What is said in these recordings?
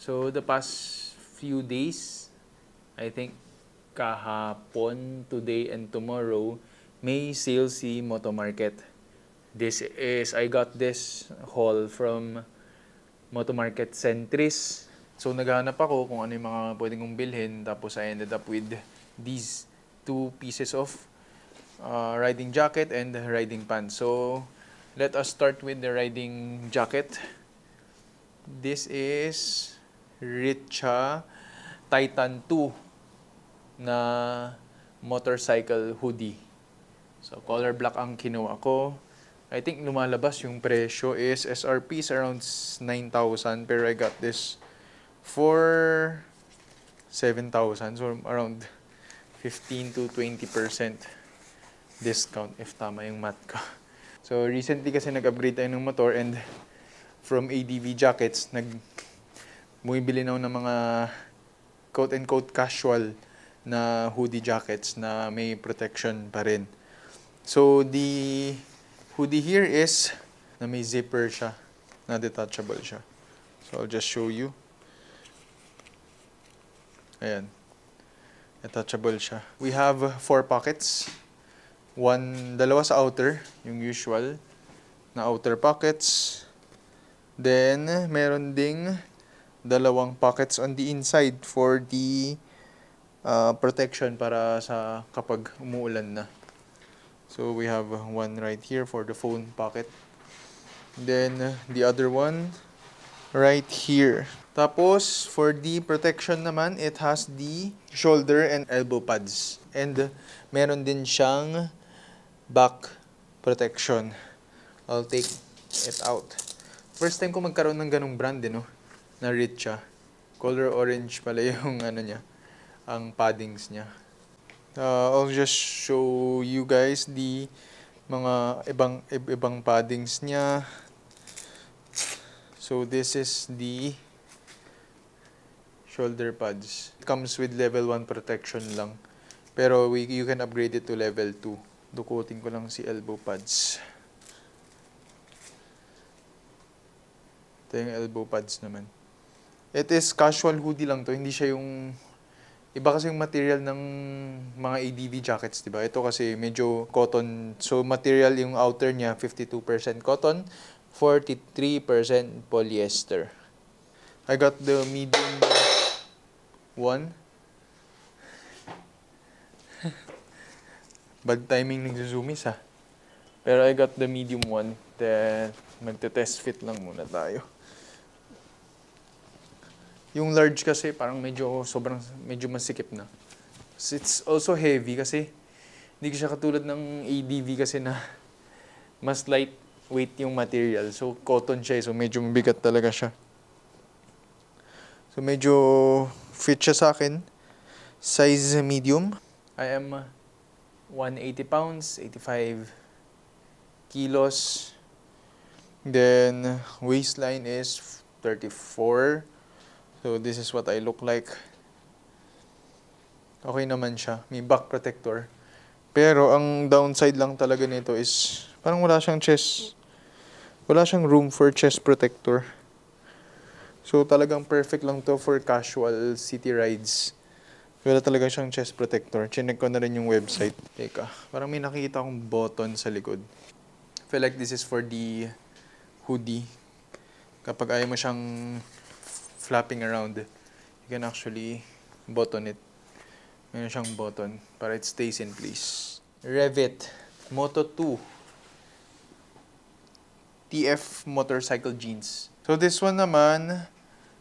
So the past few days, I think kahapon, today, and tomorrow, may sale si Moto Market. I got this haul from Moto Market Centris. So naghahanap ako kung ano yung mga pwedeng kong bilhin. Tapos I ended up with these two pieces of riding jacket and riding pants. So let us start with the riding jacket. This is Richa Titan 2 na motorcycle hoodie. So color black ang kinuha ko. I think lumalabas yung presyo is SRP is around 9,000 pero I got this for 7,000. So around 15 to 20% discount if tama yung math ko. So recently kasi nag-upgrade tayo ng motor and from ADV Jackets, bumibili na ako ng mga quote-unquote casual na hoodie jackets na may protection pa rin. So the hoodie here is na may zipper siya, na detachable siya. So I'll just show you. Ayan. Detachable siya. We have 4 pockets. Dalawa sa outer, yung usual na outer pockets. Then, meron ding 2 pockets on the inside for the protection para sa kapag umuulan na. So, we have one right here for the phone pocket. Then, the other one right here. Tapos, for the protection naman, it has the shoulder and elbow pads. And, meron din siyang back protection. I'll take it out. First time ko magkaroon ng ganong brand, no? Na Richa. Color orange pala yung niya, ang paddings niya. I'll just show you guys the mga ibang paddings niya. So this is the shoulder pads. It comes with level 1 protection lang. Pero you can upgrade it to level 2. Dukutin ko lang si elbow pads. Ito yung elbow pads naman. It is casual hoodie lang to. Hindi siya yung... Iba kasi yung material ng mga ADV jackets, diba? Ito kasi medyo cotton. So, material yung outer niya, 52% cotton, 43% polyester. I got the medium one. Bad timing ng zoomies, ha? Pero I got the medium one. Then, magte-test fit lang muna tayo. Yung large kasi parang medyo masikip na. It's also heavy kasi hindi siya katulad ng ADV kasi na mas lightweight yung material. So cotton siya, so medyo mabigat talaga siya. So medyo fit siya sa akin. Size medium. I am 180 pounds, 85 kilos. Then waistline is 34. So, this is what I look like. Okay naman siya. May back protector. Pero, ang downside lang talaga nito is, parang wala siyang chest. Wala siyang room for chest protector. So, talagang perfect lang to for casual city rides. Wala talaga siyang chest protector. Chinek ko na rin yung website. Teka, parang may nakikita akong button sa likod. I feel like this is for the hoodie. Kapag ayaw mo siyang flapping around, you can actually button it. Meron siyang button para it stays in place. Revit Moto 2 TF motorcycle jeans. So this one naman,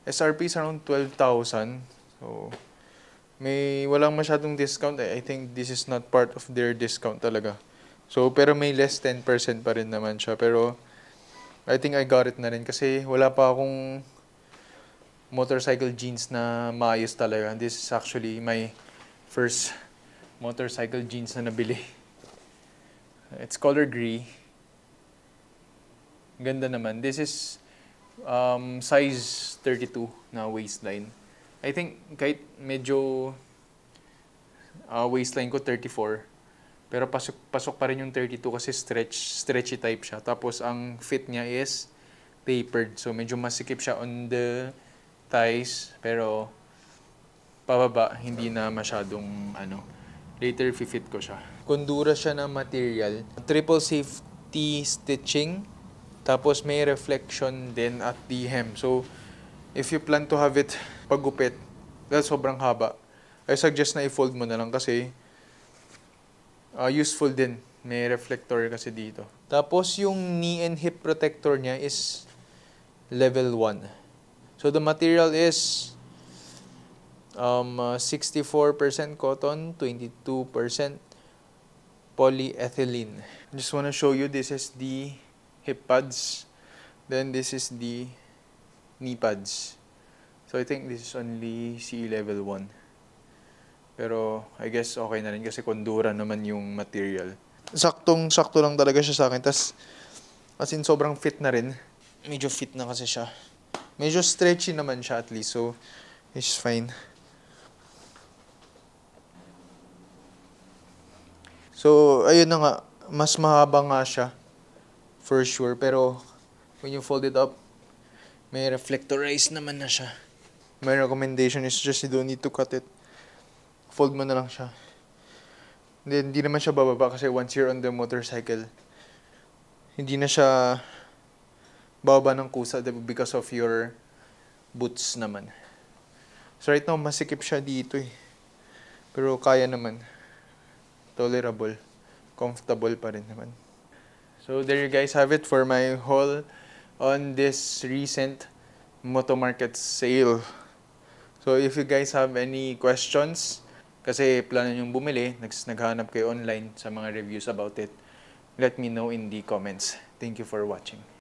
SRP is around 12,000. So walang masyadong discount. I think this is not part of their discount talaga. So pero may less 10% pa rin naman siya. Pero I think I got it na rin kasi wala pa akong motorcycle jeans na maayos talaga. This is actually my first motorcycle jeans na nabili. It's color gray. Ganda naman. This is size 32 na waistline. I think kahit medyo waistline ko 34, pero pasok pa rin yung 32 kasi stretchy type siya. Tapos ang fit niya is tapered. So medyo masikip siya on the thighs, pero pababa, hindi na masyadong Later, fit ko siya. Kondura siya ng material. Triple safety stitching. Tapos may reflection din at the hem. So, if you plan to have it pagupit, dahil sobrang haba, I suggest na i-fold mo na lang kasi useful din. May reflector kasi dito. Tapos yung knee and hip protector niya is level 1. So the material is 64% cotton, 22% polyethylene. Just wanna show you, this is the hip pads. Then this is the knee pads. So I think this is only CE level 1. Pero I guess okay na rin kasi kondura naman yung material. Saktong-sakto lang talaga siya sa akin. Tas, as in, sobrang fit na rin. Medyo fit na kasi siya. Medyo stretchy naman siya at least. So, it's fine. So, ayun na nga. Mas mahaba nga siya. For sure. Pero, when you fold it up, may reflectorized naman na siya. My recommendation is just you don't need to cut it. Fold mo na lang siya. Hindi naman siya bababa kasi once you're on the motorcycle, hindi na siya bababa ng kusa because of your boots naman. So right now, masikip siya dito eh. Pero kaya naman. Tolerable. Comfortable pa rin naman. So there you guys have it for my haul on this recent Moto Market sale. So if you guys have any questions, kasi plano nyong bumili, naghanap kayo online sa mga reviews about it, let me know in the comments. Thank you for watching.